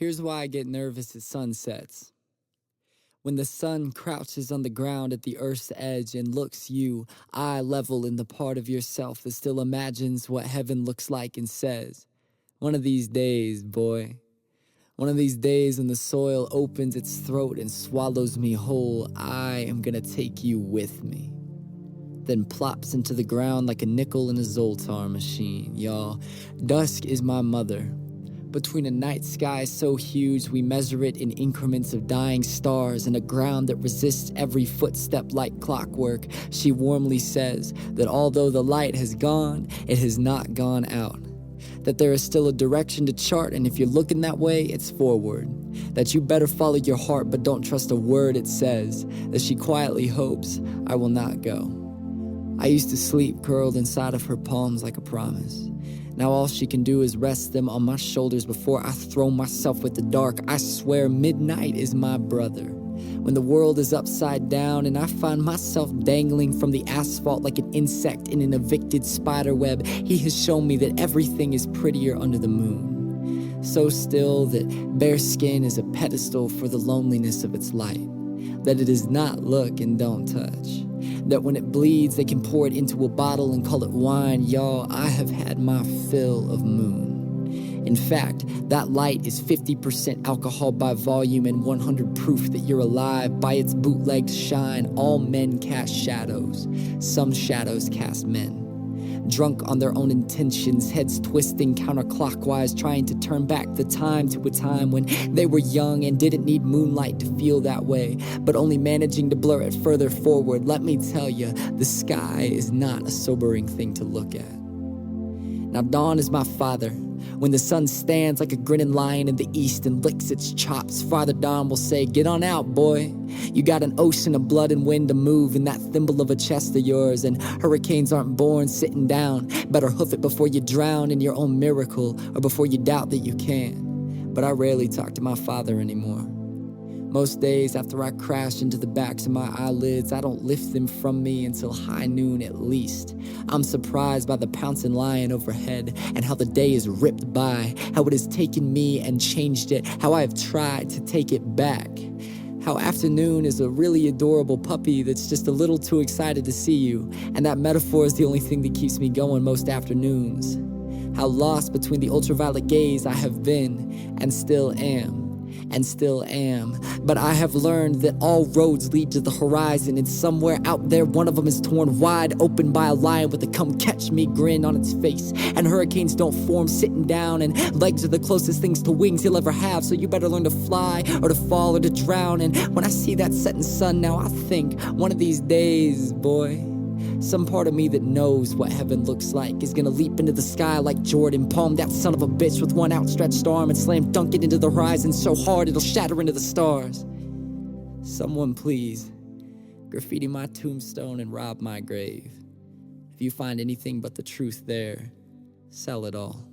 Here's why I get nervous at sunsets. When the sun crouches on the ground at the earth's edge and looks you, eye level in the part of yourself that still imagines what heaven looks like and says, one of these days, boy. One of these days when the soil opens its throat and swallows me whole, I am gonna take you with me. Then plops into the ground like a nickel in a Zoltar machine, y'all. Dusk is my mother. Between a night sky so huge we measure it in increments of dying stars and a ground that resists every footstep like clockwork, she warmly says that although the light has gone, it has not gone out. That there is still a direction to chart, and if you're looking that way, it's forward. That you better follow your heart but don't trust a word it says. That she quietly hopes I will not go. I used to sleep curled inside of her palms like a promise. Now all she can do is rest them on my shoulders before I throw myself with the dark. I swear midnight is my brother. When the world is upside down and I find myself dangling from the asphalt like an insect in an evicted spider web, he has shown me that everything is prettier under the moon. So still that bare skin is a pedestal for the loneliness of its light. That it is not look and don't touch. That when it bleeds, they can pour it into a bottle and call it wine. Y'all, I have had my fill of moon. In fact, that light is 50% alcohol by volume and 100 proof that you're alive. By its bootlegged shine, all men cast shadows. Some shadows cast men. Drunk on their own intentions, heads twisting counterclockwise, trying to turn back the time to a time when they were young and didn't need moonlight to feel that way, but only managing to blur it further forward. Let me tell you, the sky is not a sobering thing to look at. Now dawn is my father. When the sun stands like a grinning lion in the east and licks its chops, Father Dawn will say, get on out, boy. You got an ocean of blood and wind to move in that thimble of a chest of yours, and hurricanes aren't born sitting down. Better hoof it before you drown in your own miracle or before you doubt that you can. But I rarely talk to my father anymore. Most days after I crash into the backs of my eyelids, I don't lift them from me until high noon at least. I'm surprised by the pouncing lion overhead and how the day is ripped by, how it has taken me and changed it, how I have tried to take it back. How afternoon is a really adorable puppy that's just a little too excited to see you, and that metaphor is the only thing that keeps me going most afternoons. How lost between the ultraviolet gaze I have been and still am. But I have learned that all roads lead to the horizon, and somewhere out there one of them is torn wide open by a lion with a come catch me grin on its face. And hurricanes don't form sitting down, and legs are the closest things to wings you'll ever have, so you better learn to fly or to fall or to drown. And when I see that setting sun now, I think one of these days, boy, some part of me that knows what heaven looks like is gonna leap into the sky like Jordan, palm that son of a bitch with one outstretched arm and slam dunk it into the horizon so hard it'll shatter into the stars. Someone please, graffiti my tombstone and rob my grave. If you find anything but the truth there, sell it all.